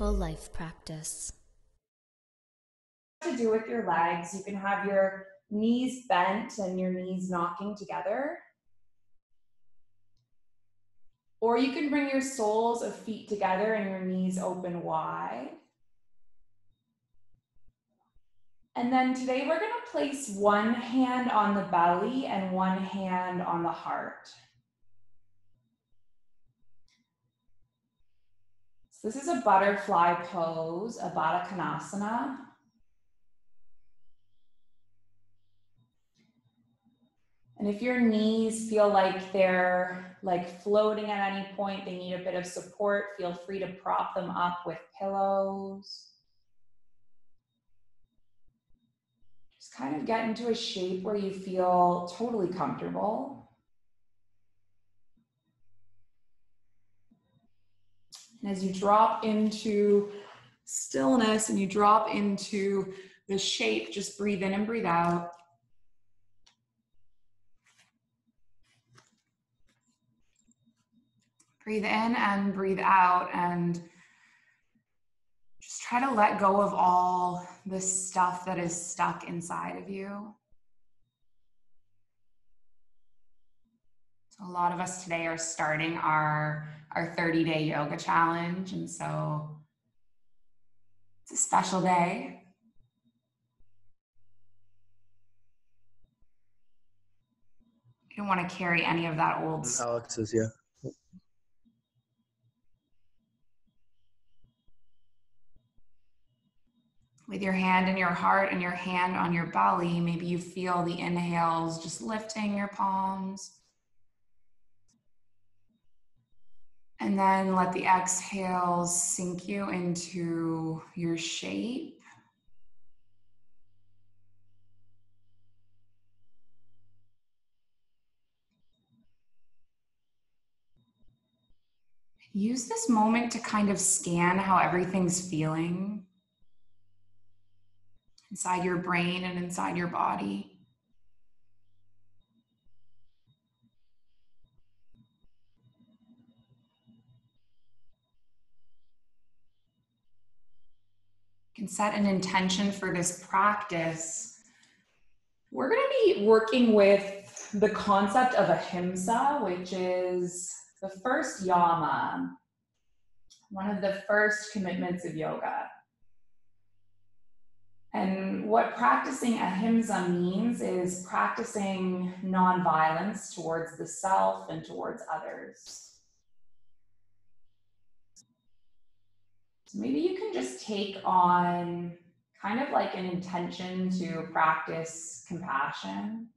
Mindful Life Practice. To do with your legs, you can have your knees bent and your knees knocking together. Or you can bring your soles of feet together and your knees open wide. And then today we're going to place one hand on the belly and one hand on the heart. So this is a butterfly pose, a Baddha Konasana. And if your knees feel like they're floating at any point, they need a bit of support, feel free to prop them up with pillows. Just kind of get into a shape where you feel totally comfortable. And as you drop into stillness and you drop into the shape, just breathe in and breathe out. Breathe in and breathe out, and just try to let go of all the stuff that is stuck inside of you. So a lot of us today are starting our 30-day yoga challenge, and so it's a special day. You don't want to carry any of that old stuff. Alex's, yeah. With your hand in your heart and your hand on your belly, maybe you feel the inhales just lifting your palms. And then let the exhales sink you into your shape. Use this moment to kind of scan how everything's feeling inside your brain and inside your body. You can set an intention for this practice. We're going to be working with the concept of Ahimsa, which is the first yama, one of the first commitments of yoga. And what practicing Ahimsa means is practicing nonviolence towards the self and towards others. So maybe you can just take on kind of like an intention to practice compassion.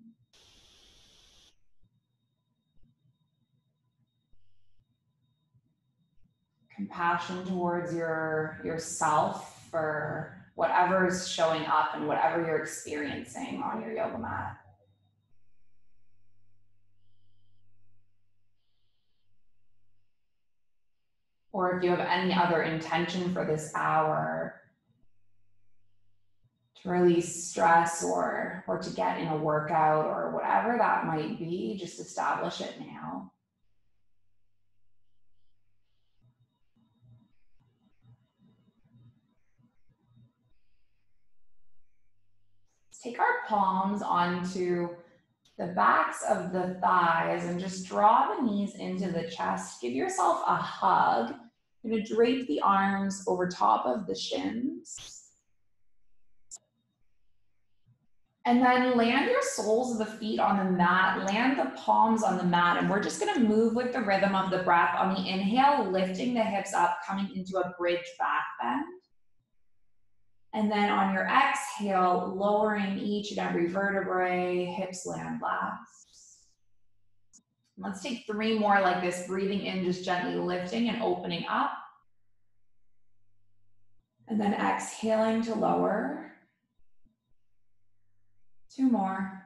Compassion towards yourself for whatever's showing up and whatever you're experiencing on your yoga mat. Or if you have any other intention for this hour, to release stress or to get in a workout or whatever that might be, just establish it now. Let's take our palms onto the backs of the thighs and just draw the knees into the chest. Give yourself a hug. You're going to drape the arms over top of the shins. And then land your soles of the feet on the mat, land the palms on the mat, and we're just gonna move with the rhythm of the breath. On the inhale, lifting the hips up, coming into a bridge back bend. And then on your exhale, lowering each and every vertebrae, hips land last. Let's take 3 more like this, breathing in, just gently lifting and opening up. And then exhaling to lower. 2 more.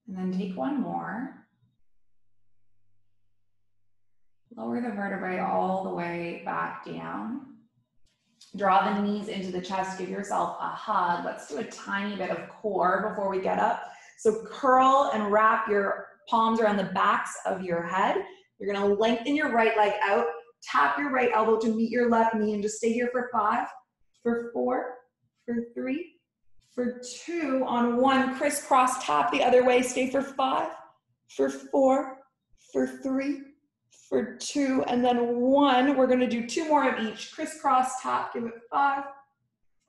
And then take 1 more. Lower the vertebrae all the way back down. Draw the knees into the chest, give yourself a hug. Let's do a tiny bit of core before we get up. So curl and wrap your palms are on the backs of your head. You're gonna lengthen your right leg out, tap your right elbow to meet your left knee, and just stay here for 5, for 4, for 3, for 2, on 1, crisscross tap the other way, stay for 5, for 4, for 3, for 2, and then 1. We're gonna do 2 more of each. Crisscross tap, give it 5,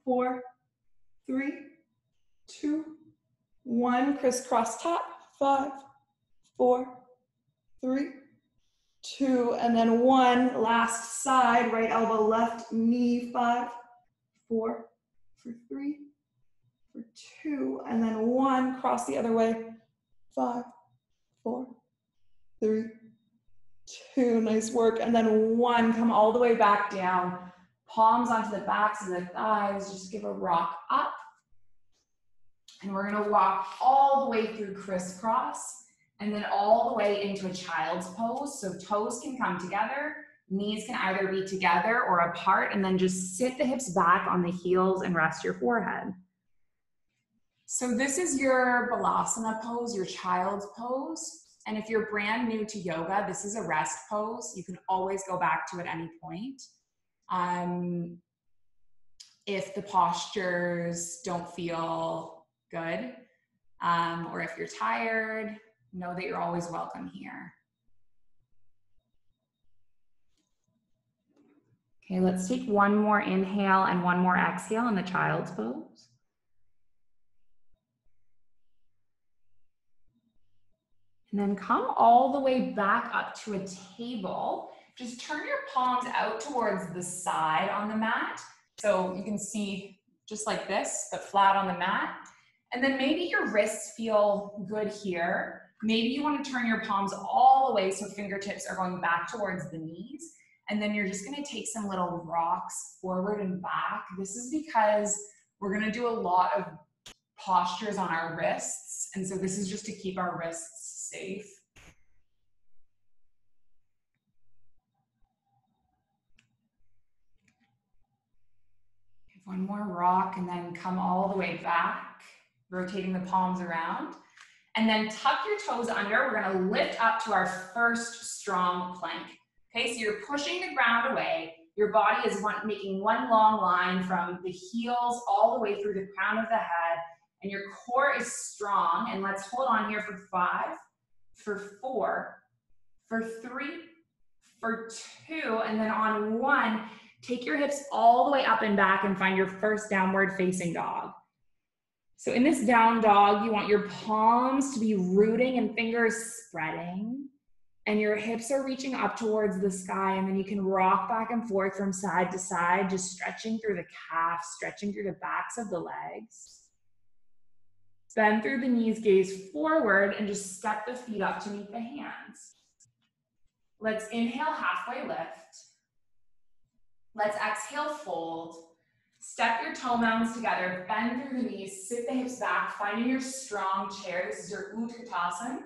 4, 3, 2, 1. Crisscross tap, 5, 4, 3, 2, and then 1. Last side, right elbow, left knee, 5, 4, for 3, for 2, and then 1. Cross the other way, 5, 4, 3, 2. Nice work. And then 1. Come all the way back down. Palms onto the backs of the thighs. Just give a rock up. And we're going to walk all the way through crisscross and then all the way into a child's pose. So toes can come together. Knees can either be together or apart, and then just sit the hips back on the heels and rest your forehead. So this is your balasana pose, your child's pose. And if you're brand new to yoga, this is a rest pose. You can always go back to it at any point. If the postures don't feel good, or if you're tired, know that you're always welcome here. Okay, let's take one more inhale and one more exhale in the child's pose. And then come all the way back up to a table. Just turn your palms out towards the side on the mat. So you can see just like this, but flat on the mat. And then maybe your wrists feel good here. Maybe you want to turn your palms all the way so fingertips are going back towards the knees. And then you're just going to take some little rocks forward and back. This is because we're going to do a lot of postures on our wrists. And so this is just to keep our wrists safe. One more rock and then come all the way back, rotating the palms around. And then tuck your toes under. We're going to lift up to our first strong plank. Okay, so you're pushing the ground away. Your body is making one long line from the heels all the way through the crown of the head. And your core is strong. And let's hold on here for 5, for 4, for 3, for 2, and then on 1, take your hips all the way up and back and find your first downward facing dog. So in this down dog, you want your palms to be rooting and fingers spreading. And your hips are reaching up towards the sky, and then you can rock back and forth from side to side, just stretching through the calves, stretching through the backs of the legs. Bend through the knees, gaze forward, and just step the feet up to meet the hands. Let's inhale, halfway lift. Let's exhale, fold. Step your toe mounds together, bend through the knees, sit the hips back, finding your strong chair. This is your Utkatasana.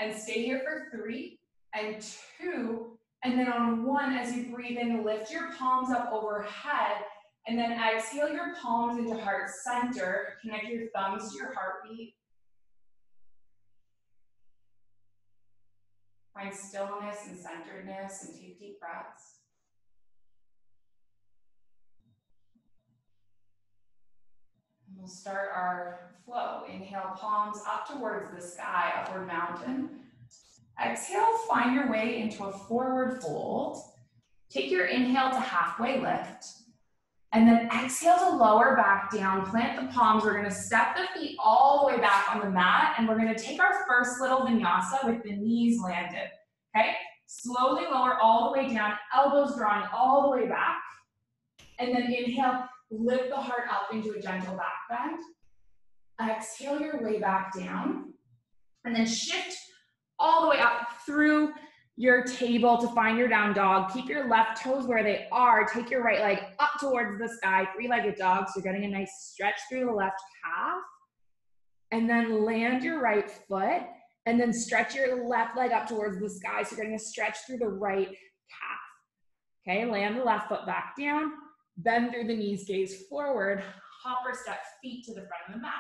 And stay here for 3 and 2. And then on 1, as you breathe in, lift your palms up overhead. And then exhale your palms into heart center. Connect your thumbs to your heartbeat. Find stillness and centeredness and take deep breaths. And we'll start our flow. Inhale, palms up towards the sky, upward mountain. Exhale, find your way into a forward fold. Take your inhale to halfway lift. And then exhale to lower back down, plant the palms. We're gonna step the feet all the way back on the mat, and we're gonna take our first little vinyasa with the knees landed, okay? Slowly lower all the way down, elbows drawing all the way back. And then inhale, lift the heart up into a gentle back bend. Exhale your way back down. And then shift all the way up through your table to find your down dog. Keep your left toes where they are. Take your right leg up towards the sky, 3-legged dog. So you're getting a nice stretch through the left calf. And then land your right foot. And then stretch your left leg up towards the sky. So you're getting a stretch through the right calf. Okay, land the left foot back down. Bend through the knees, gaze forward. Hop or step feet to the front of the mat.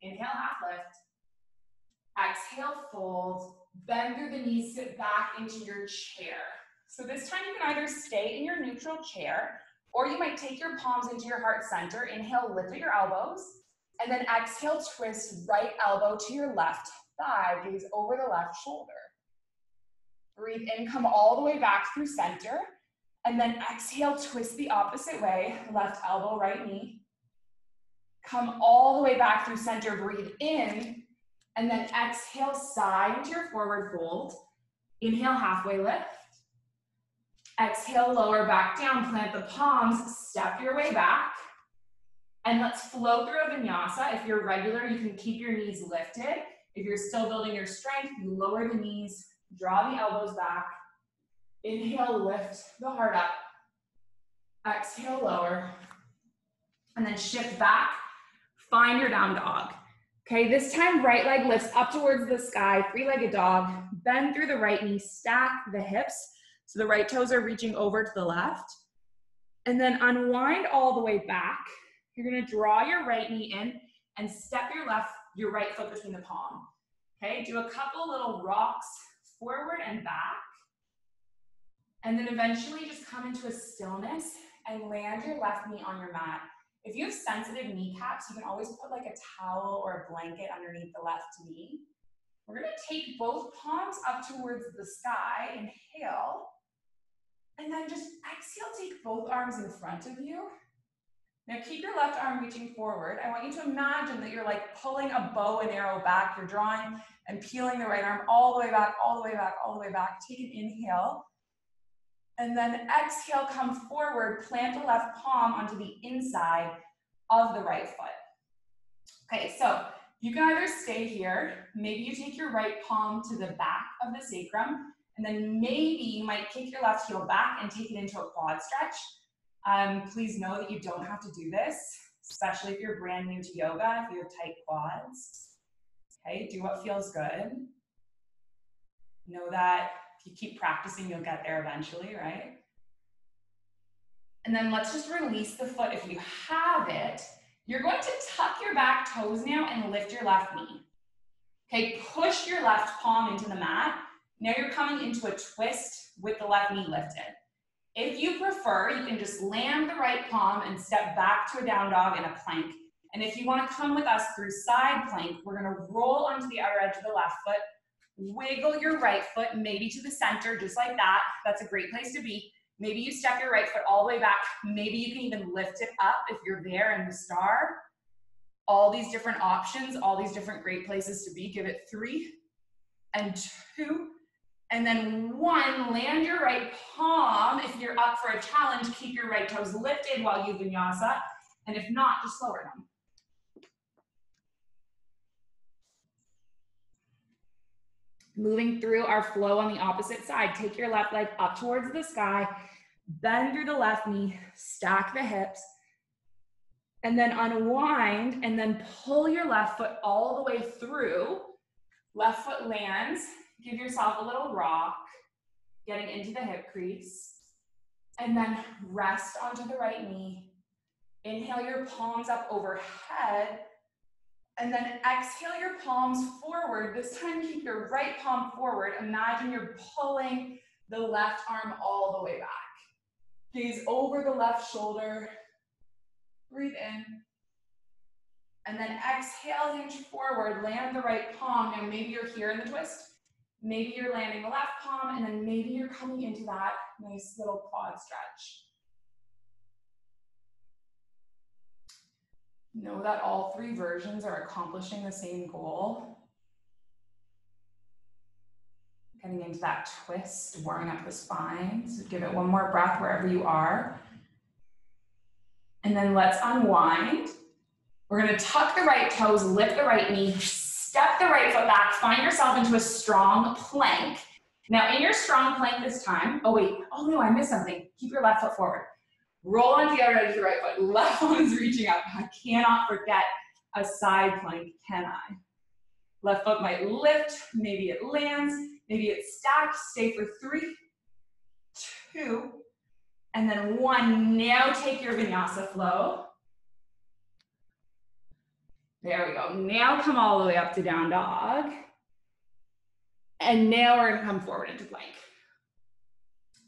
Inhale, half lift. Exhale, fold, bend through the knees, sit back into your chair. So this time you can either stay in your neutral chair, or you might take your palms into your heart center. Inhale, lift at your elbows, and then exhale, twist right elbow to your left thigh, gaze over the left shoulder. Breathe in, come all the way back through center, and then exhale, twist the opposite way, left elbow, right knee. Come all the way back through center, breathe in, and then exhale, side into your forward fold. Inhale, halfway lift. Exhale, lower back down, plant the palms, step your way back. And let's flow through a vinyasa. If you're regular, you can keep your knees lifted. If you're still building your strength, you lower the knees, draw the elbows back. Inhale, lift the heart up. Exhale, lower. And then shift back, find your down dog. Okay, this time right leg lifts up towards the sky, three-legged dog. Bend through the right knee, stack the hips. So the right toes are reaching over to the left. And then unwind all the way back. You're gonna draw your right knee in and step your right foot between the palm. Okay, do a couple little rocks forward and back. And then eventually just come into a stillness and land your left knee on your mat. If you have sensitive kneecaps, you can always put like a towel or a blanket underneath the left knee. We're gonna take both palms up towards the sky, inhale, and then just exhale, take both arms in front of you. Now keep your left arm reaching forward. I want you to imagine that you're like pulling a bow and arrow back. You're drawing and peeling the right arm all the way back, all the way back, all the way back. Take an inhale. And then exhale, come forward, plant the left palm onto the inside of the right foot. Okay, so you can either stay here, maybe you take your right palm to the back of the sacrum, and then maybe you might kick your left heel back and take it into a quad stretch. Please know that you don't have to do this, especially if you're brand new to yoga, if you have tight quads. Okay, do what feels good. Know that if you keep practicing, you'll get there eventually, right? And then let's just release the foot if you have it. You're going to tuck your back toes now and lift your left knee. Okay, push your left palm into the mat. Now you're coming into a twist with the left knee lifted. If you prefer, you can just land the right palm and step back to a down dog and a plank. And if you want to come with us through side plank, we're going to roll onto the outer edge of the left foot, wiggle your right foot maybe to the center, just like that. That's a great place to be. Maybe you step your right foot all the way back. Maybe you can even lift it up if you're there in the star. All these different options, all these different great places to be. Give it 3 and 2 and then 1. Land your right palm. If you're up for a challenge, keep your right toes lifted while you vinyasa. And if not, just lower them. Moving through our flow on the opposite side, take your left leg up towards the sky, bend through the left knee, stack the hips, and then unwind, and then pull your left foot all the way through. Left foot lands, give yourself a little rock, getting into the hip crease, and then rest onto the right knee. Inhale your palms up overhead, and then exhale your palms forward. This time keep your right palm forward. Imagine you're pulling the left arm all the way back. Gaze over the left shoulder. Breathe in. And then exhale, hinge forward, land the right palm. Now maybe you're here in the twist. Maybe you're landing the left palm, and then maybe you're coming into that nice little quad stretch. Know that all 3 versions are accomplishing the same goal. Getting into that twist, warming up the spine. So give it one more breath wherever you are. And then let's unwind. We're gonna tuck the right toes, lift the right knee, step the right foot back, find yourself into a strong plank. Now in your strong plank this time, oh no, I missed something. Keep your left foot forward. Roll onto the outer edge of the right foot. Left one is reaching up. I cannot forget a side plank, can I? Left foot might lift, maybe it lands, maybe it's stacked. Stay for 3, 2, and then 1. Now take your vinyasa flow. There we go. Now come all the way up to down dog. And now we're gonna come forward into plank.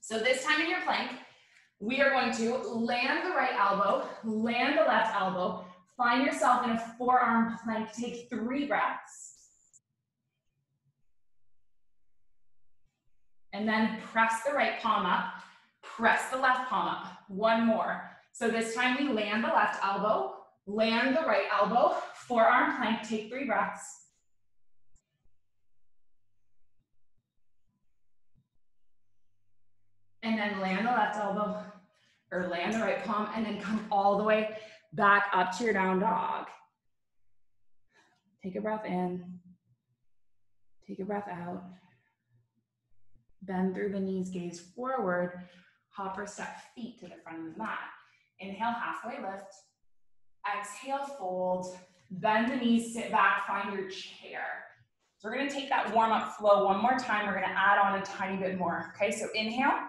So this time in your plank, we are going to land the right elbow, land the left elbow, find yourself in a forearm plank, take 3 breaths. And then press the right palm up, press the left palm up. 1 more. So this time we land the left elbow, land the right elbow, forearm plank, take 3 breaths. And then land the left elbow, or land the right palm, and then come all the way back up to your down dog. Take a breath in, take a breath out. Bend through the knees, gaze forward, hop or step feet to the front of the mat. Inhale, halfway lift. Exhale, fold. Bend the knees, sit back, find your chair. So we're gonna take that warm-up flow one more time. We're gonna add on a tiny bit more, okay? So inhale,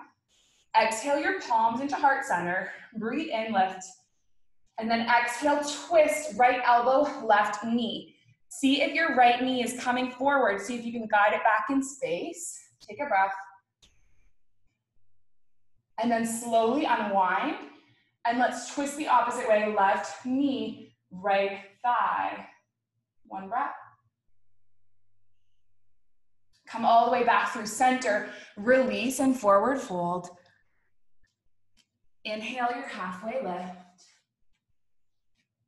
exhale your palms into heart center. Breathe in, lift. And then exhale, twist, right elbow, left knee. See if your right knee is coming forward. See if you can guide it back in space. Take a breath. And then slowly unwind. And let's twist the opposite way. Left knee, right thigh. 1 breath. Come all the way back through center. Release and forward fold. Inhale your halfway lift.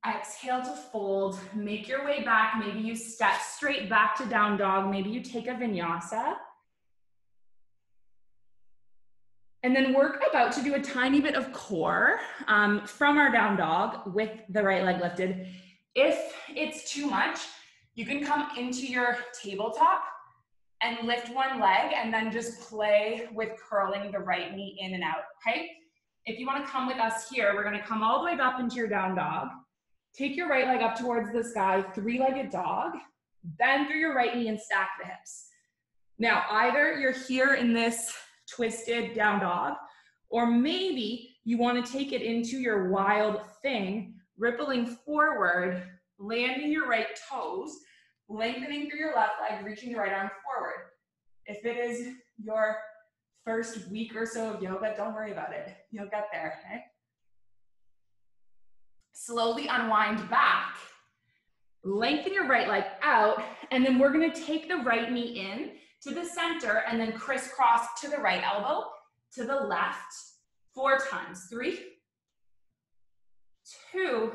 Exhale to fold. Make your way back. Maybe you step straight back to down dog. Maybe you take a vinyasa. And then we're about to do a tiny bit of core from our down dog with the right leg lifted. If it's too much, you can come into your tabletop and lift 1 leg and then just play with curling the right knee in and out, okay? If you wanna come with us here, we're gonna come all the way up into your down dog. Take your right leg up towards the sky, 3-legged dog. Bend through your right knee and stack the hips. Now, either you're here in this twisted down dog, or maybe you want to take it into your wild thing, rippling forward, landing your right toes, lengthening through your left leg, reaching the right arm forward. If it is your first week or so of yoga, don't worry about it. You'll get there, okay? Slowly unwind back, lengthen your right leg out, and then we're gonna take the right knee in to the center and then crisscross to the right elbow, to the left, 4 times. 3, 2,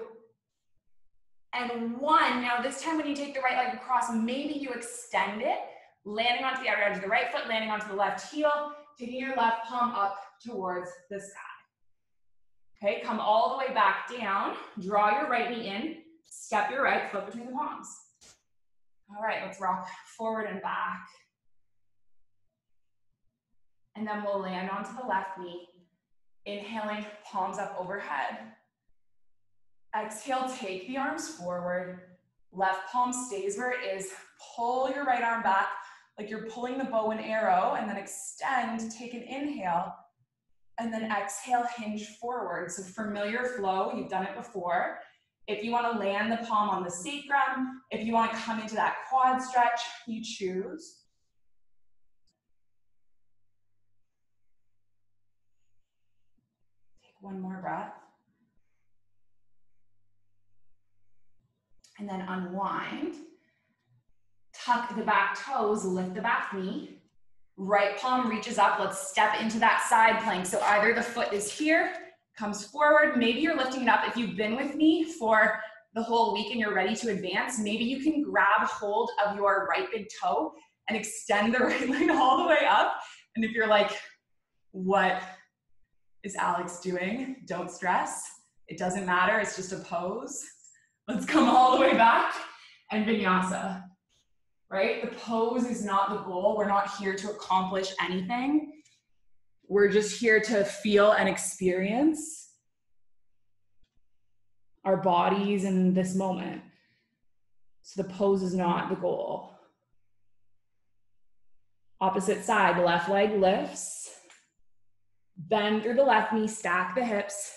and 1. Now this time when you take the right leg across, maybe you extend it, landing onto the outer edge of the right foot, landing onto the left heel, taking your left palm up towards the sky. Okay, come all the way back down, draw your right knee in, step your right foot between the palms. All right, let's rock forward and back. And then we'll land onto the left knee, inhaling, palms up overhead. Exhale, take the arms forward. Left palm stays where it is. Pull your right arm back like you're pulling the bow and arrow, and then extend, take an inhale, and then exhale, hinge forward. So familiar flow, you've done it before. If you want to land the palm on the sacrum, if you want to come into that quad stretch, you choose. Take 1 more breath. And then unwind. Tuck the back toes, lift the back knee. Right palm reaches up. Let's step into that side plank. So either the foot is here, comes forward. Maybe you're lifting it up. If you've been with me for the whole week and you're ready to advance, maybe you can grab hold of your right big toe and extend the right leg all the way up. And if you're like, what is Alex doing? Don't stress. It doesn't matter. It's just a pose. Let's come all the way back and vinyasa. Right? The pose is not the goal. We're not here to accomplish anything. We're just here to feel and experience our bodies in this moment. So the pose is not the goal. Opposite side, left leg lifts. Bend through the left knee, stack the hips.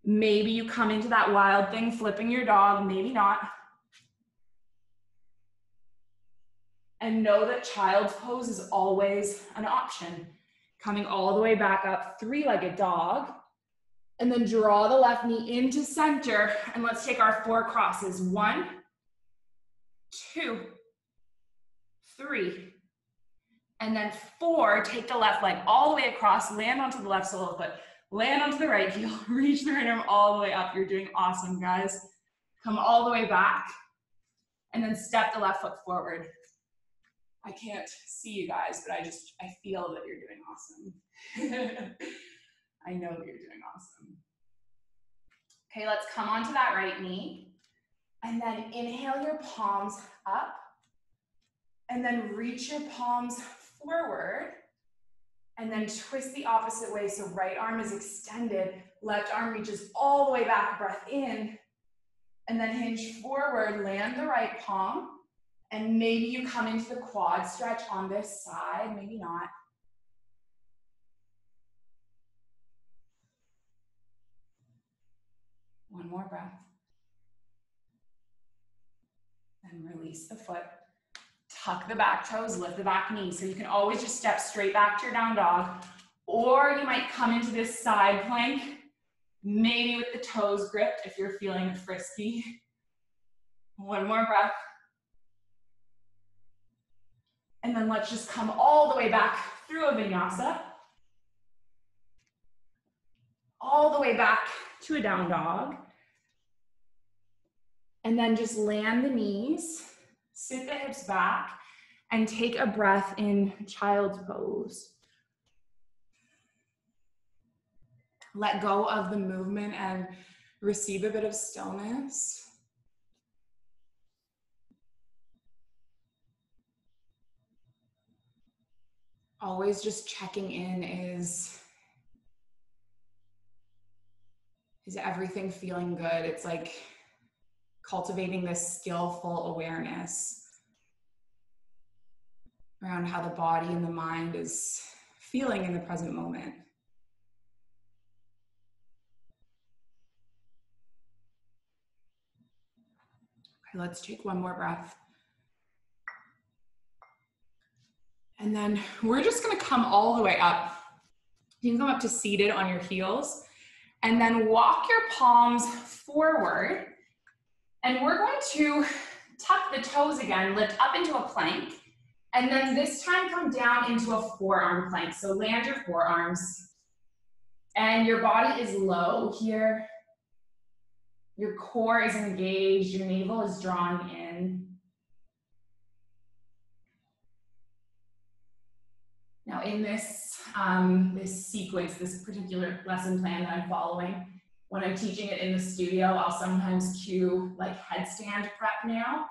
Maybe you come into that wild thing, flipping your dog, maybe not. And know that child's pose is always an option. Coming all the way back up, three-legged dog. And then draw the left knee into center. And let's take our 4 crosses. 1, 2, 3. And then 4, take the left leg all the way across, land onto the left sole of the foot, land onto the right heel, reach the right arm all the way up. You're doing awesome, guys. Come all the way back, and then step the left foot forward. I can't see you guys, but I feel that you're doing awesome. I know that you're doing awesome. Okay, let's come onto that right knee, and then inhale your palms up, and then reach your palms forward, and then twist the opposite way. So right arm is extended, left arm reaches all the way back, breath in, and then hinge forward, land the right palm, and maybe you come into the quad stretch on this side, maybe not. One more breath. And release the foot. Tuck the back toes, lift the back knee. So you can always just step straight back to your down dog, or you might come into this side plank, maybe with the toes gripped if you're feeling frisky. One more breath. And then let's just come all the way back through a vinyasa. All the way back to a down dog. And then just land the knees, sit the hips back, and take a breath in child's pose. Let go of the movement and receive a bit of stillness. Always just checking in, is everything feeling good? It's like cultivating this skillful awareness around how the body and the mind is feeling in the present moment. Okay, let's take one more breath. And then we're just gonna come all the way up. You can come up to seated on your heels, and then walk your palms forward. And we're going to tuck the toes again, lift up into a plank, and then this time come down into a forearm plank. So land your forearms, and your body is low here. Your core is engaged, your navel is drawing in. Now in this sequence, this particular lesson plan that I'm following, when I'm teaching it in the studio, I'll sometimes cue like headstand prep now.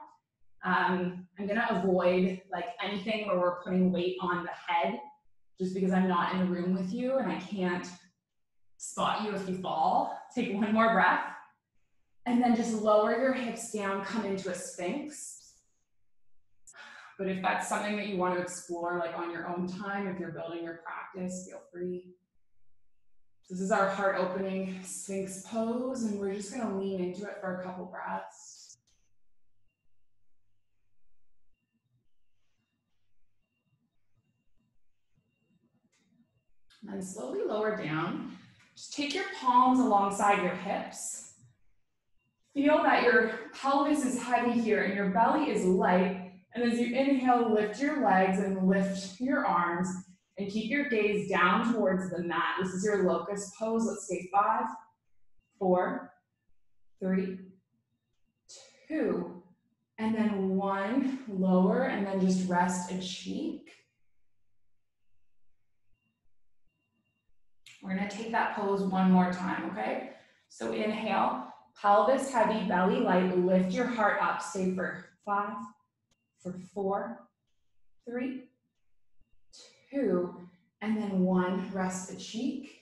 I'm gonna avoid like anything where we're putting weight on the head, just because I'm not in the room with you and I can't spot you if you fall. Take one more breath. And then just lower your hips down, come into a sphinx. But if that's something that you want to explore like on your own time, if you're building your practice, feel free. This is our heart opening sphinx pose, and we're just gonna lean into it for a couple breaths. And then slowly lower down. Just take your palms alongside your hips. Feel that your pelvis is heavy here and your belly is light. And as you inhale, lift your legs and lift your arms and keep your gaze down towards the mat. This is your locust pose. Let's stay 5, 4, 3, 2, and then 1. Lower and then just rest a cheek. We're gonna take that pose one more time, okay? So inhale, pelvis heavy, belly light, lift your heart up. Stay for 5, for 4, 3, 2, and then 1, rest the cheek.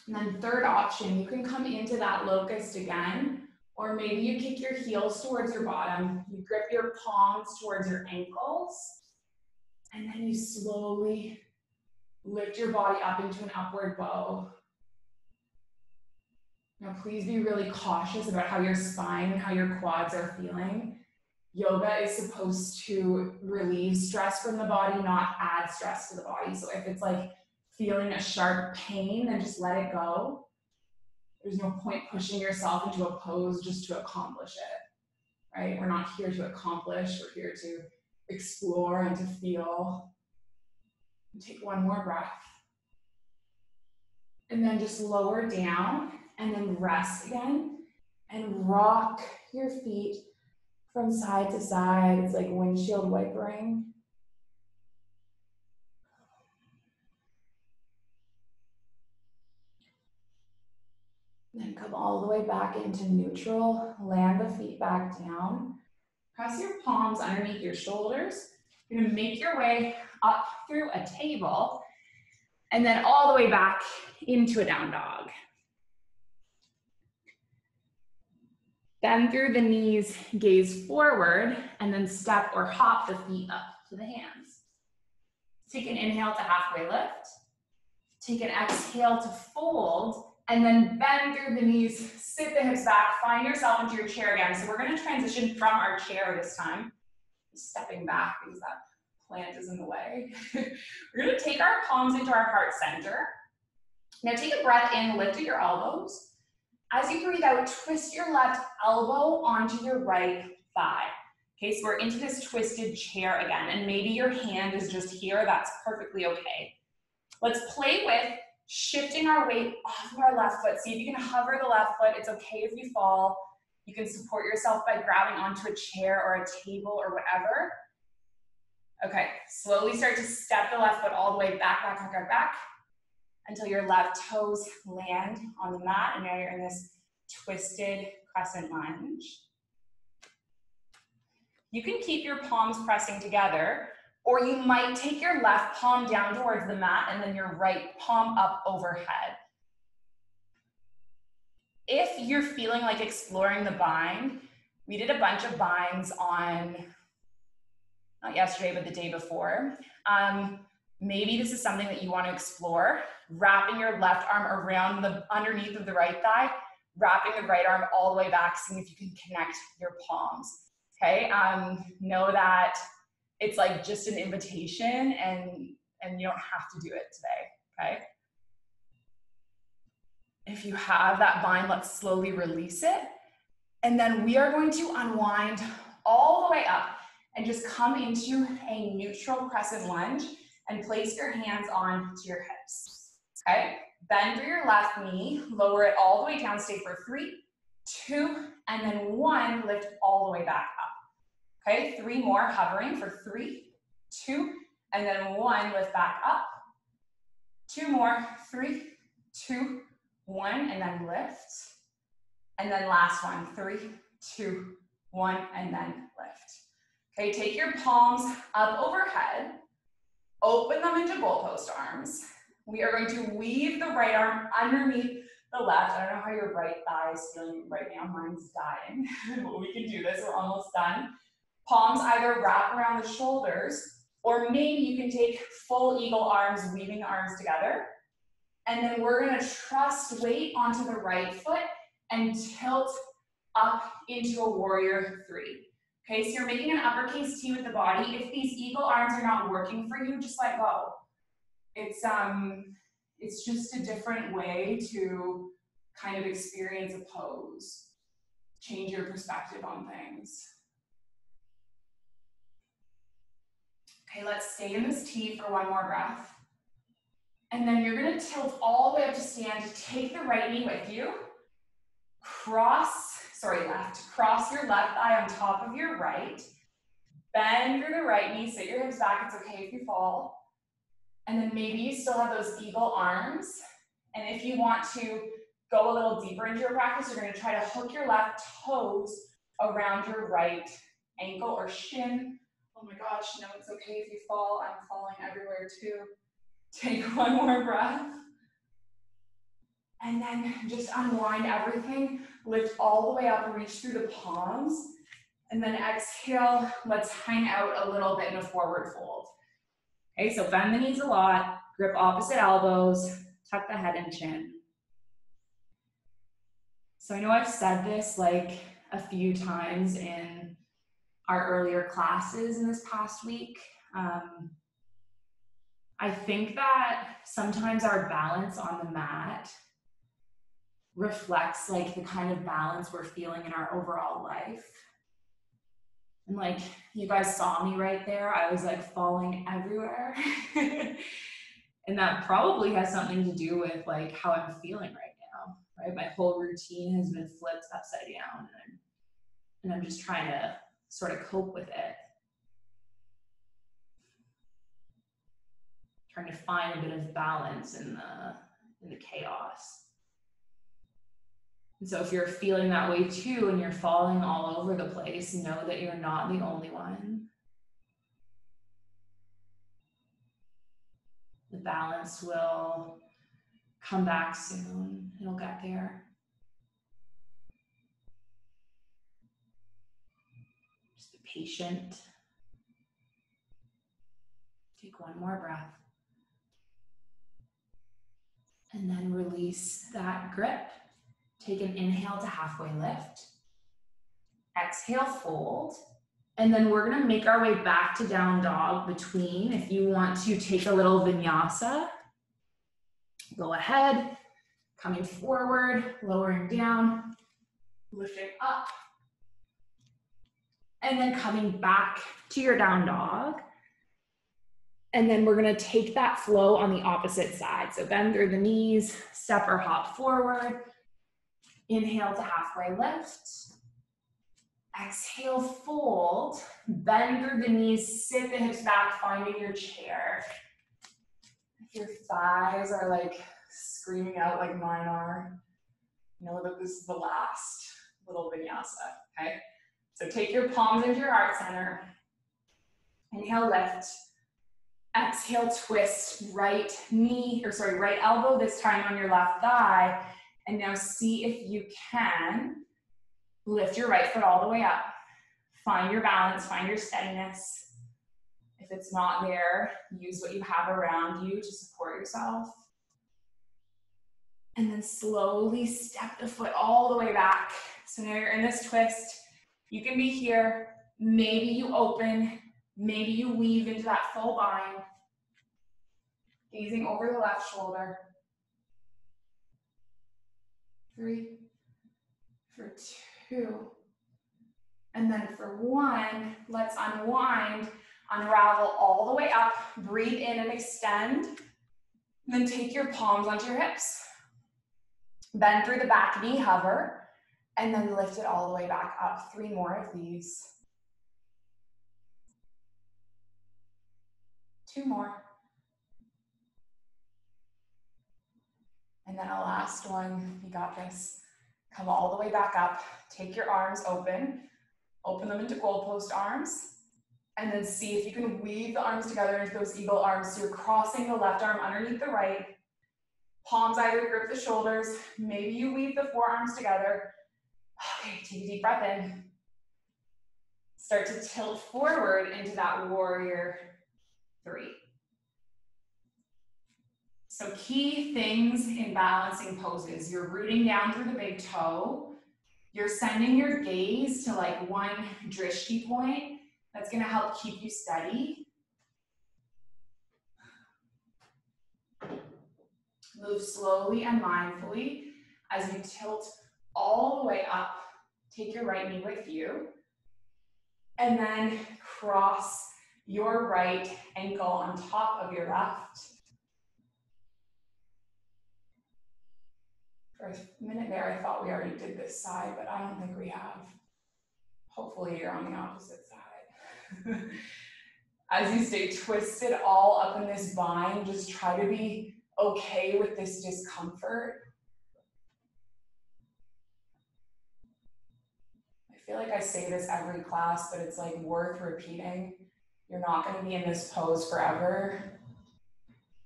And then third option, you can come into that locust again, or maybe you kick your heels towards your bottom, you grip your palms towards your ankles, and then you slowly lift your body up into an upward bow. Now, please be really cautious about how your spine and how your quads are feeling. Yoga is supposed to relieve stress from the body, not add stress to the body. So if it's like feeling a sharp pain, then just let it go. There's no point pushing yourself into a pose just to accomplish it, right? We're not here to accomplish, we're here to explore and to feel. And take one more breath. And then just lower down and then rest again and rock your feet from side to side. It's like windshield wipering. Then come all the way back into neutral. Land the feet back down. Press your palms underneath your shoulders. You're gonna make your way up through a table and then all the way back into a down dog. Bend through the knees, gaze forward, and then step or hop the feet up to the hands. Take an inhale to halfway lift. Take an exhale to fold, and then bend through the knees, sit the hips back, find yourself into your chair again. So we're gonna transition from our chair this time, stepping back because that plant is in the way. We're gonna take our palms into our heart center. Now take a breath in, lift at your elbows. As you breathe out, twist your left elbow onto your right thigh. Okay, so we're into this twisted chair again, and maybe your hand is just here, that's perfectly okay. Let's play with shifting our weight off of our left foot. See if you can hover the left foot. It's okay if you fall. You can support yourself by grabbing onto a chair or a table or whatever. Okay, slowly start to step the left foot all the way back, back, back, back, back, until your left toes land on the mat, and now you're in this twisted crescent lunge. You can keep your palms pressing together, or you might take your left palm down towards the mat and then your right palm up overhead. If you're feeling like exploring the bind, we did a bunch of binds on, not yesterday, but the day before. Maybe this is something that you want to explore, wrapping your left arm around the underneath of the right thigh, wrapping the right arm all the way back, seeing if you can connect your palms, okay? Know that it's like just an invitation and you don't have to do it today, okay? If you have that bind, let's slowly release it. And then we are going to unwind all the way up and just come into a neutral crescent lunge and place your hands onto your hips, okay? Bend through your left knee, lower it all the way down, stay for 3, 2, and then 1, lift all the way back up. Okay, 3 more, hovering for 3, 2, and then 1, lift back up. 2 more, 3, 2, 1, and then lift. And then last one, 3, 2, 1, and then lift. Okay, take your palms up overhead. Open them into goalpost arms. We are going to weave the right arm underneath the left. I don't know how your right thigh is feeling right now. Mine's dying. But we can do this. We're almost done. Palms either wrap around the shoulders, or maybe you can take full eagle arms, weaving the arms together. And then we're going to trust weight onto the right foot and tilt up into a warrior 3. Okay, so you're making an uppercase T with the body. If these eagle arms are not working for you, just let go. It's just a different way to kind of experience a pose, change your perspective on things. Okay, let's stay in this T for one more breath. And then you're gonna tilt all the way up to stand. Take the right knee with you. Left. Cross your left thigh on top of your right. Bend through the right knee, sit your hips back. It's okay if you fall. And then maybe you still have those eagle arms. And if you want to go a little deeper into your practice, you're gonna try to hook your left toes around your right ankle or shin. Oh my gosh, no, it's okay if you fall. I'm falling everywhere too. Take one more breath. And then just unwind everything. Lift all the way up, reach through the palms. And then exhale, let's hang out a little bit in a forward fold. Okay, so bend the knees a lot, grip opposite elbows, tuck the head and chin. So I know I've said this like a few times in our earlier classes in this past week. I think that sometimes our balance on the mat reflects like the kind of balance we're feeling in our overall life. And like you guys saw me right there, I was like falling everywhere. And that probably has something to do with like how I'm feeling right now, right? My whole routine has been flipped upside down, and I'm just trying to sort of cope with it. Trying to find a bit of balance in the chaos. And so if you're feeling that way too, and you're falling all over the place, know that you're not the only one. The balance will come back soon. It'll get there. Just be patient. Take one more breath. And then release that grip. Take an inhale to halfway lift. Exhale, fold. And then we're gonna make our way back to down dog between. If you want to take a little vinyasa, go ahead. Coming forward, lowering down, lifting up. And then coming back to your down dog. And then we're gonna take that flow on the opposite side. So bend through the knees, step or hop forward. Inhale to halfway lift. Exhale, fold. Bend through the knees, sit the hips back, finding your chair. If your thighs are like screaming out like mine are, know that this is the last little vinyasa, okay? So take your palms into your heart center. Inhale, lift. Exhale, twist right knee, or sorry, right elbow, this time on your left thigh. And now see if you can lift your right foot all the way up. Find your balance, find your steadiness. If it's not there, use what you have around you to support yourself. And then slowly step the foot all the way back. So now you're in this twist. You can be here. Maybe you open. Maybe you weave into that full bind. Gazing over the left shoulder. 3, for 2, and then for 1, let's unwind, unravel all the way up, breathe in and extend, and then take your palms onto your hips. Bend through the back knee, hover, and then lift it all the way back up. 3 more of these. 2 more. And then a last one, you got this. Come all the way back up, take your arms open them into goalpost arms, and then see if you can weave the arms together into those eagle arms. So you're crossing the left arm underneath the right, palms either grip the shoulders, maybe you weave the forearms together. Okay, take a deep breath in. Start to tilt forward into that warrior 3. So key things in balancing poses, you're rooting down through the big toe, you're sending your gaze to like one drishti point, that's gonna help keep you steady. Move slowly and mindfully as you tilt all the way up, take your right knee with you, and then cross your right ankle on top of your left. For a minute there, I thought we already did this side, but I don't think we have. Hopefully you're on the opposite side. As you stay twisted all up in this bind, just try to be okay with this discomfort. I feel like I say this every class, but it's like worth repeating. You're not gonna be in this pose forever.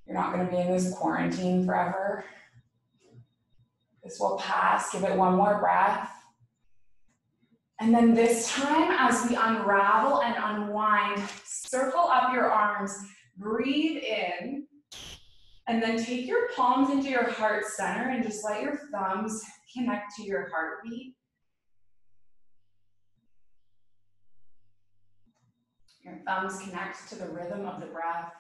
You're not gonna be in this quarantine forever. This will pass, give it one more breath. And then this time, as we unravel and unwind, circle up your arms, breathe in, And then take your palms into your heart center and just let your thumbs connect to your heartbeat. Your thumbs connect to the rhythm of the breath.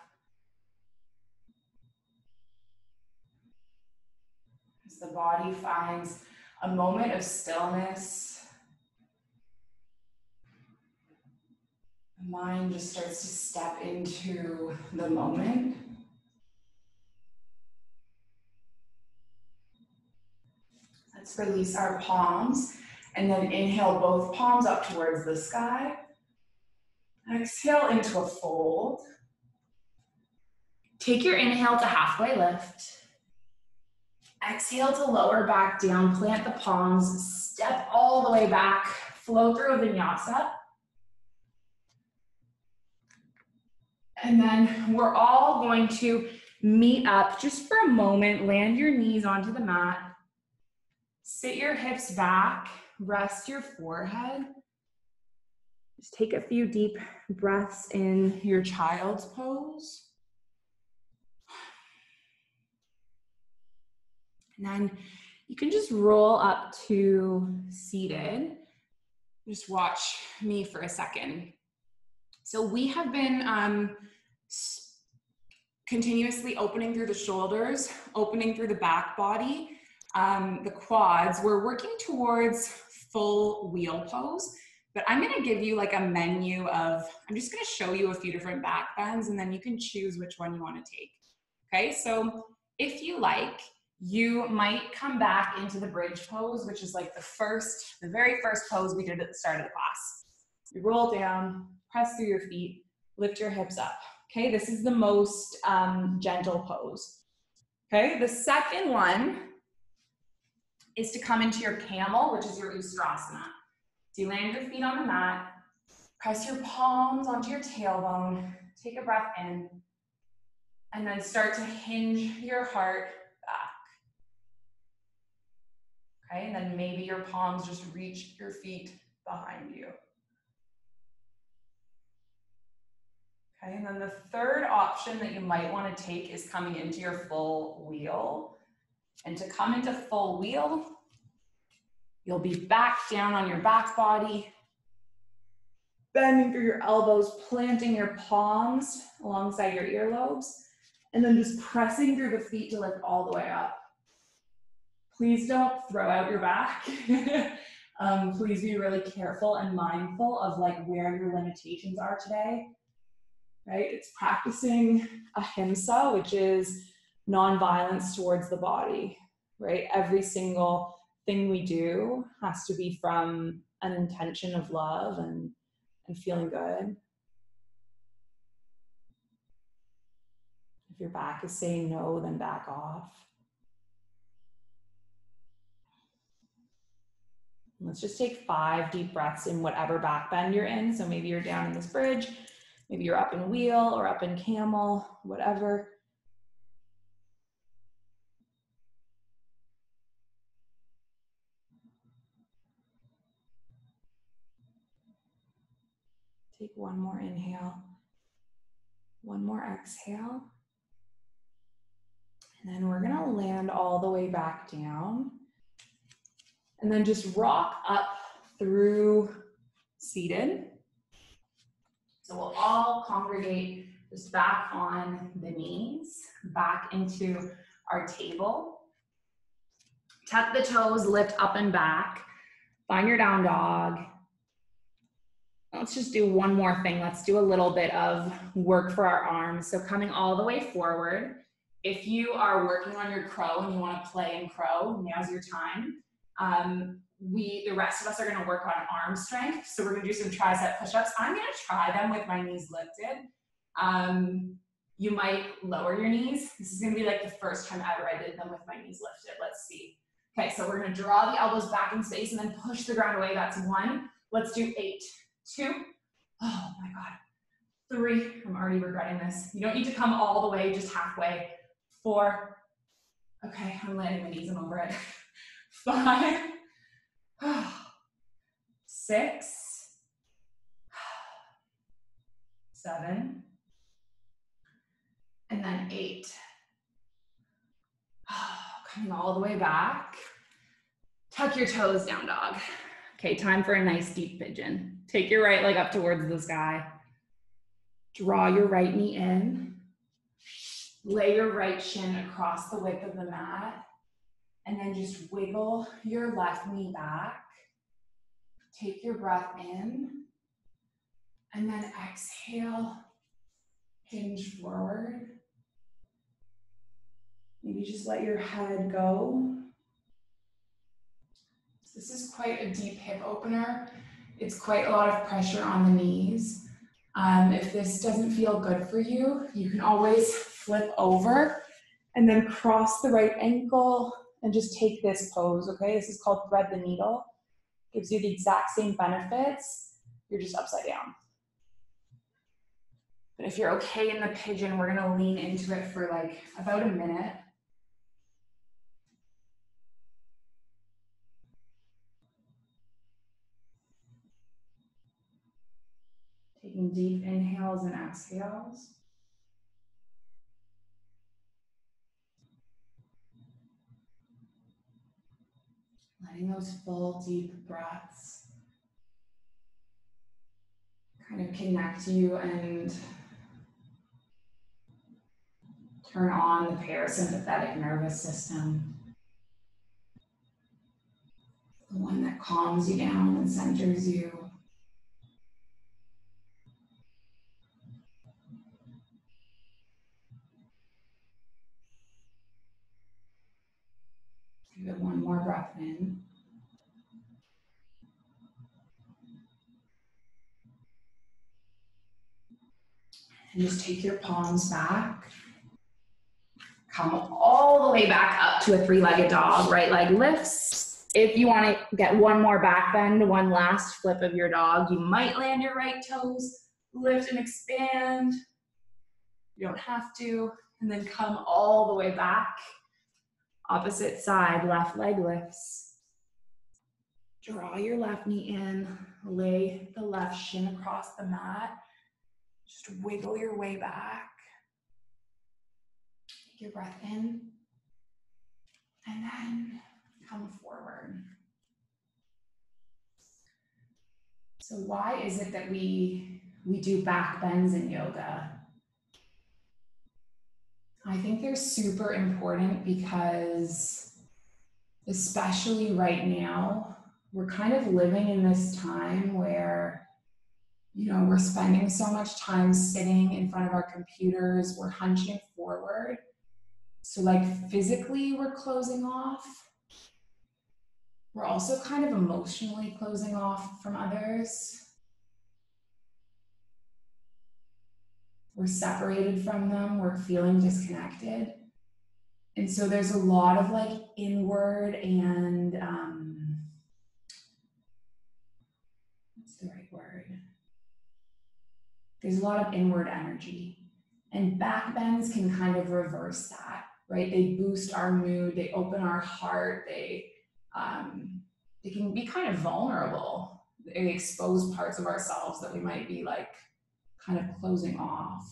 As the body finds a moment of stillness, the mind just starts to step into the moment. Let's release our palms and then inhale both palms up towards the sky. Exhale into a fold. Take your inhale to halfway lift. Exhale to lower back down, plant the palms, step all the way back, flow through a vinyasa. And then we're all going to meet up just for a moment, land your knees onto the mat, sit your hips back, rest your forehead. Just take a few deep breaths in your child's pose. And then you can just roll up to seated. Just watch me for a second. So we have been continuously opening through the shoulders, opening through the back body, the quads. We're working towards full wheel pose, but I'm gonna give you like a menu of, I'm just gonna show you a few different back bends and then you can choose which one you wanna take. Okay, so if you like, you might come back into the bridge pose, which is like the very first pose we did at the start of the class. You roll down, press through your feet, lift your hips up. Okay, this is the most gentle pose. Okay, the second one is to come into your camel, which is your Ustrasana. So you land your feet on the mat, press your palms onto your tailbone, take a breath in, and then start to hinge your heart back. Okay, and then maybe your palms just reach your feet behind you. Okay, and then the third option that you might want to take is coming into your full wheel. And to come into full wheel, you'll be back down on your back body, bending through your elbows, planting your palms alongside your earlobes, and then just pressing through the feet to lift all the way up. Please don't throw out your back. Please be really careful and mindful of like where your limitations are today. Right? It's practicing Ahimsa, which is nonviolence towards the body, right? Every single thing we do has to be from an intention of love and feeling good. If your back is saying no, then back off. Let's just take 5 deep breaths in whatever back bend you're in. So maybe you're down in this bridge, maybe you're up in wheel or up in camel, whatever. Take one more inhale, one more exhale. And then we're gonna land all the way back down. And then just rock up through seated. So we'll all congregate just back on the knees, back into our table. Tuck the toes, lift up and back. Find your down dog. Let's just do one more thing. Let's do a little bit of work for our arms. So coming all the way forward. If you are working on your crow and you want to play in crow, now's your time. The rest of us are going to work on arm strength. So we're going to do some tricep push-ups. I'm going to try them with my knees lifted. You might lower your knees. This is going to be like the first time ever I did them with my knees lifted. Let's see. Okay, so we're going to draw the elbows back in space and then push the ground away. That's 1. Let's do 8, 2. Oh my God. 3. I'm already regretting this. You don't need to come all the way, just halfway. 4. Okay, I'm landing my knees. I'm over it. 5. 6. 7. And then 8. Coming all the way back. Tuck your toes down, dog. Okay, time for a nice deep pigeon. Take your right leg up towards the sky. Draw your right knee in. Lay your right shin across the width of the mat. And then just wiggle your left knee back. Take your breath in. And then exhale, hinge forward. Maybe just let your head go. This is quite a deep hip opener. It's quite a lot of pressure on the knees. If this doesn't feel good for you, you can always flip over and then cross the right ankle and just take this pose, okay? This is called thread the needle. Gives you the exact same benefits. You're just upside down. But if you're okay in the pigeon, we're gonna lean into it for like about a minute. Taking deep inhales and exhales. Letting those full deep breaths kind of connect you and turn on the parasympathetic nervous system. The one that calms you down and centers you. Give it one more breath in. And just take your palms back. Come all the way back up to a three-legged dog. Right leg lifts. If you want to get one more back bend, one last flip of your dog, you might land your right toes, lift and expand. You don't have to. And then come all the way back. Opposite side, left leg lifts. Draw your left knee in. Lay the left shin across the mat. Just wiggle your way back. Take your breath in. And then come forward. So why is it that we do back bends in yoga? I think they're super important because, especially right now, we're kind of living in this time where, you know, we're spending so much time sitting in front of our computers, we're hunching forward. So like physically we're closing off. We're also kind of emotionally closing off from others. We're separated from them, we're feeling disconnected. And so there's a lot of like inward and, what's the right word? There's a lot of inward energy. And back bends can kind of reverse that, right? They boost our mood, they open our heart, they can be kind of vulnerable. They expose parts of ourselves that we might be like kind of closing off.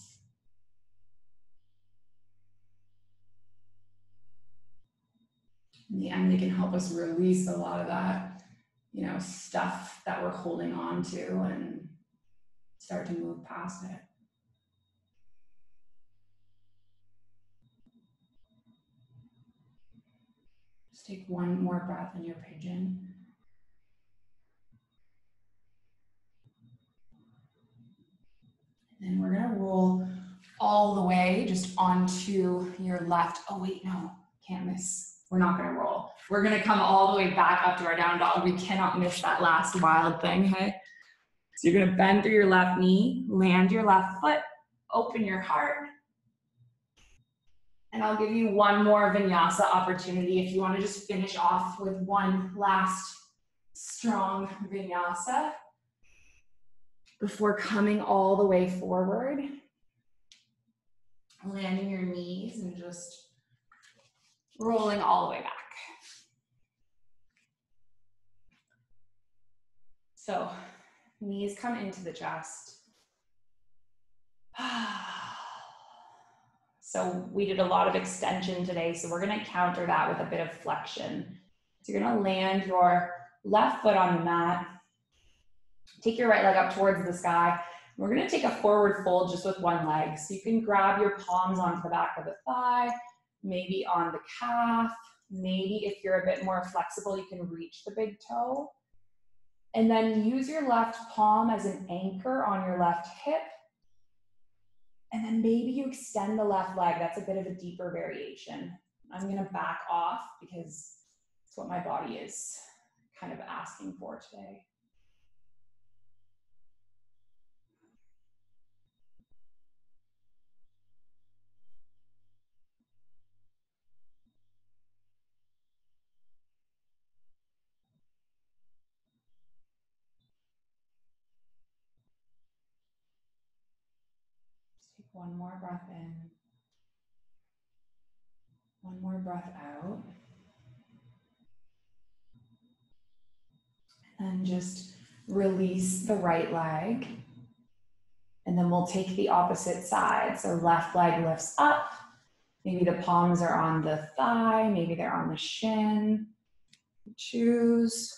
In the end, they can help us release a lot of that, you know, stuff that we're holding on to and start to move past it. Just take one more breath in your pigeon. And then we're gonna roll all the way just onto your left. Oh wait, no, can't miss. We're not gonna roll. We're gonna come all the way back up to our down dog. We cannot miss that last wild thing, hey? So you're gonna bend through your left knee, land your left foot, open your heart. And I'll give you one more vinyasa opportunity if you wanna just finish off with one last strong vinyasa before coming all the way forward. Landing your knees and just rolling all the way back. So knees come into the chest. So we did a lot of extension today, so we're gonna counter that with a bit of flexion. So you're gonna land your left foot on the mat, take your right leg up towards the sky. We're gonna take a forward fold just with one leg. So you can grab your palms onto the back of the thigh, maybe on the calf, maybe if you're a bit more flexible, you can reach the big toe. And then use your left palm as an anchor on your left hip. And then maybe you extend the left leg. That's a bit of a deeper variation. I'm gonna back off because it's what my body is kind of asking for today. Just take one more breath in. One more breath out. And just release the right leg. And then we'll take the opposite side. So left leg lifts up. Maybe the palms are on the thigh. Maybe they're on the shin. Choose.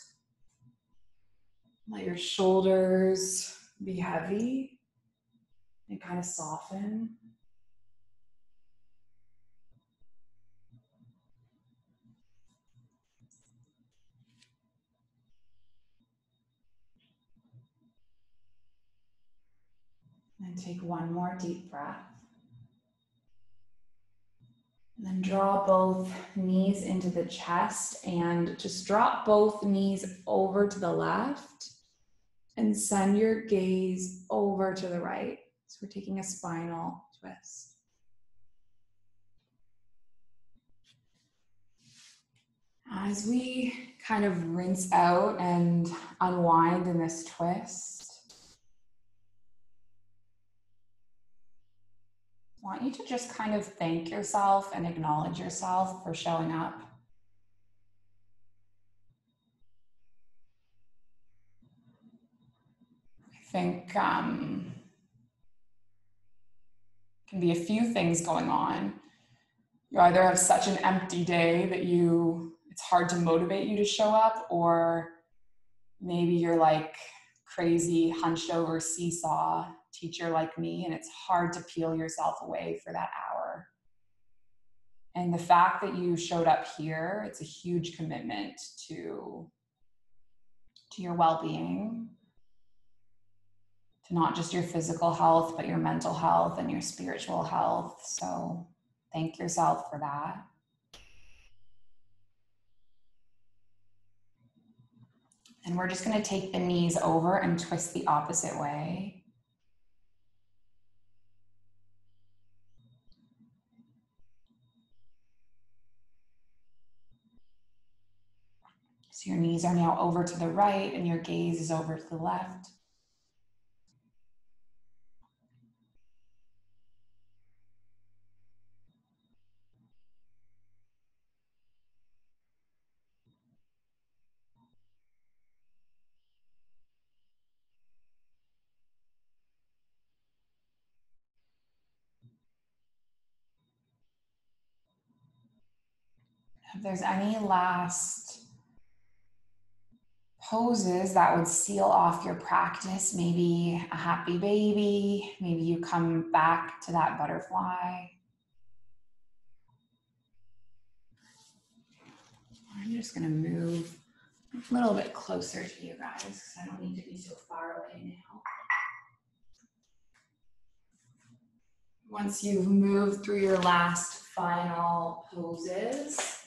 Let your shoulders be heavy and kind of soften. And take one more deep breath. And then draw both knees into the chest and just drop both knees over to the left and send your gaze over to the right. So we're taking a spinal twist. As we kind of rinse out and unwind in this twist, I want you to just kind of thank yourself and acknowledge yourself for showing up. I think can be a few things going on. You either have such an empty day that it's hard to motivate you to show up, or maybe you're like crazy hunched over seesaw teacher like me, and it's hard to peel yourself away for that hour. And the fact that you showed up here, it's a huge commitment to your well-being, to not just your physical health, but your mental health and your spiritual health. So thank yourself for that. And we're just going to take the knees over and twist the opposite way. So your knees are now over to the right and your gaze is over to the left. If there's any last poses that would seal off your practice, maybe a happy baby, maybe you come back to that butterfly. I'm just going to move a little bit closer to you guys because I don't need to be so far away now. Once you've moved through your last final poses,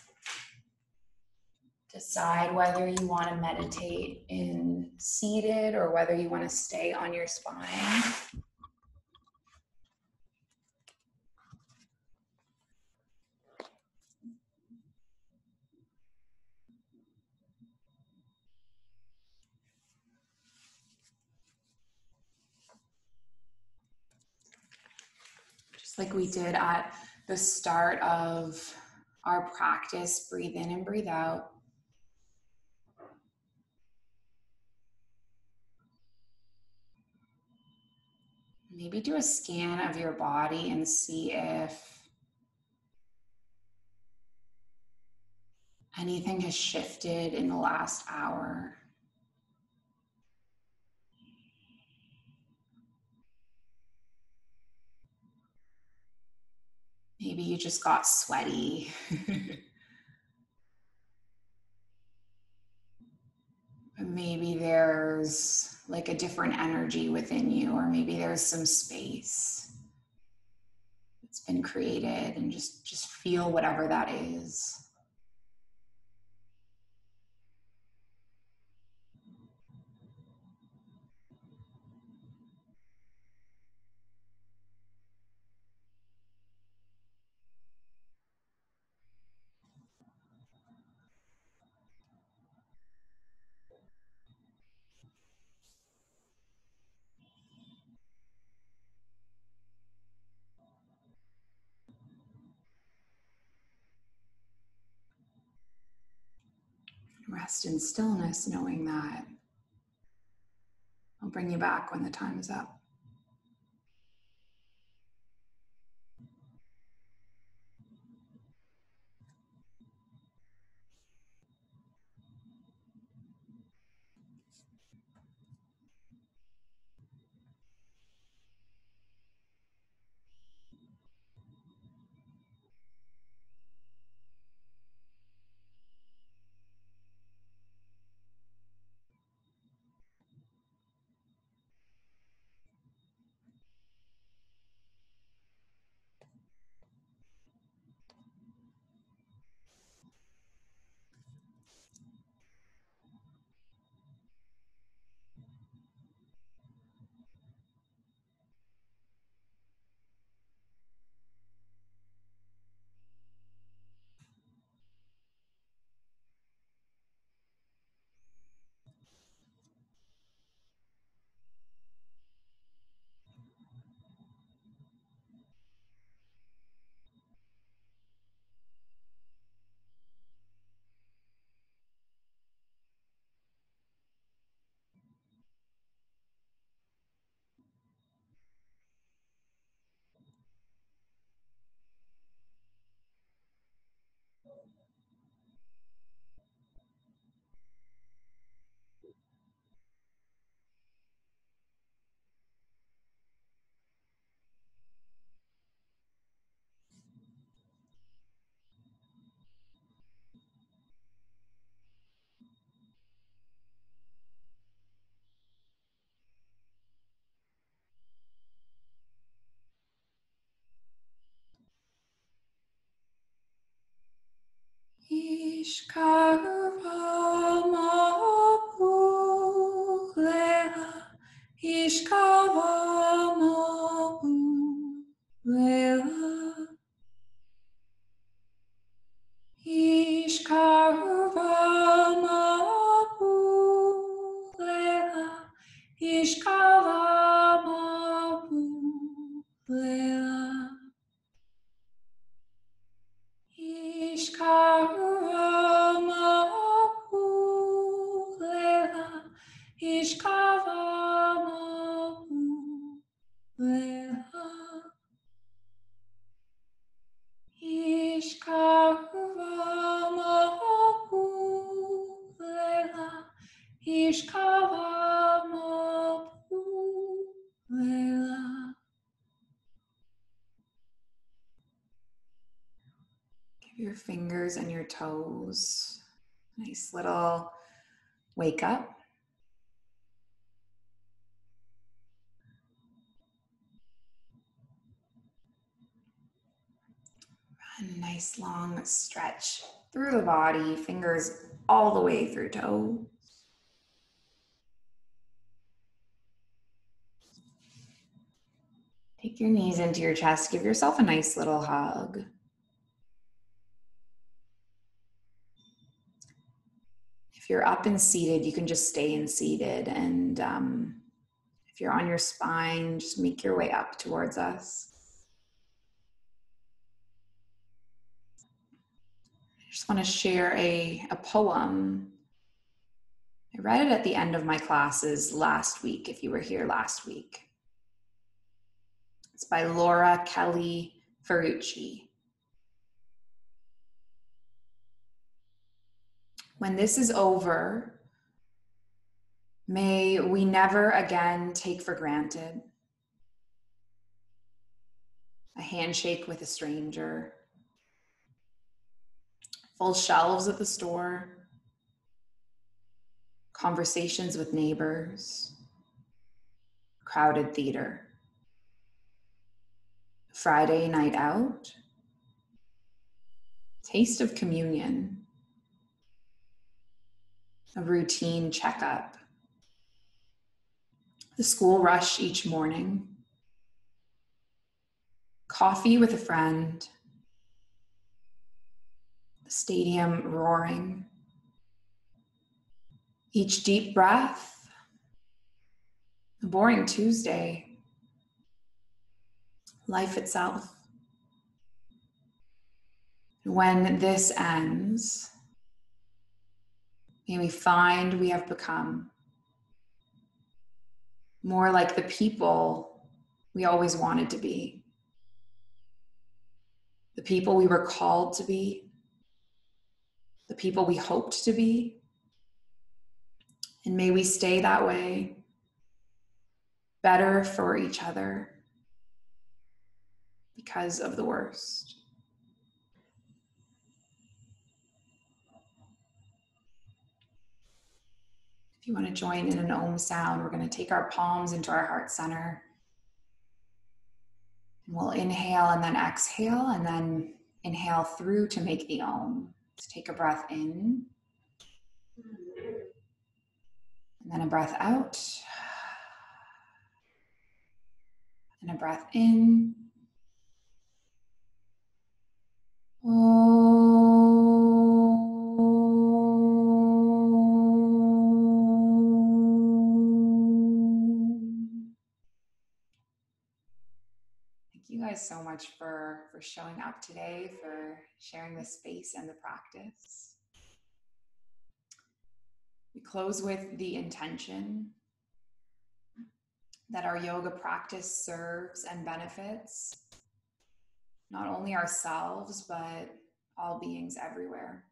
decide whether you want to meditate in seated or whether you want to stay on your spine. Just like we did at the start of our practice, breathe in and breathe out. Maybe do a scan of your body and see if anything has shifted in the last hour. Maybe you just got sweaty. Maybe there's like a different energy within you, or maybe there's some space that's been created, and just feel whatever that is. Rest in stillness, knowing that I'll bring you back when the time is up. Give your fingers and your toes a nice little wake up. A nice long stretch through the body, fingers all the way through toe. Take your knees into your chest, give yourself a nice little hug. If you're up and seated, you can just stay in seated, and if you're on your spine, just make your way up towards us. I just want to share a poem. I read it at the end of my classes last week, if you were here last week. It's by Laura Kelly Ferrucci. When this is over, may we never again take for granted a handshake with a stranger, full shelves at the store, conversations with neighbors, crowded theater, Friday night out, taste of communion, a routine checkup, the school rush each morning, coffee with a friend, the stadium roaring, each deep breath, a boring Tuesday, life itself. When this ends, may we find we have become more like the people we always wanted to be, the people we were called to be, the people we hoped to be, and may we stay that way, better for each other because of the worst. If you want to join in an Om sound, we're going to take our palms into our heart center. And we'll inhale and then exhale, and then inhale through to make the Om. Let's take a breath in. And then a breath out. And a breath in. Thank you guys so much for showing up today, for sharing the space and the practice. We close with the intention that our yoga practice serves and benefits not only ourselves, but all beings everywhere.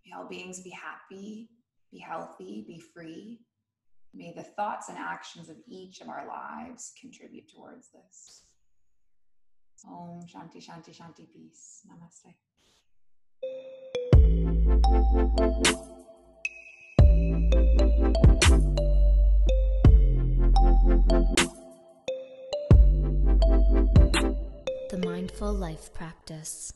May all beings be happy, be healthy, be free. May the thoughts and actions of each of our lives contribute towards this. Om Shanti Shanti Shanti Peace. Namaste. The Mindful Life Practice.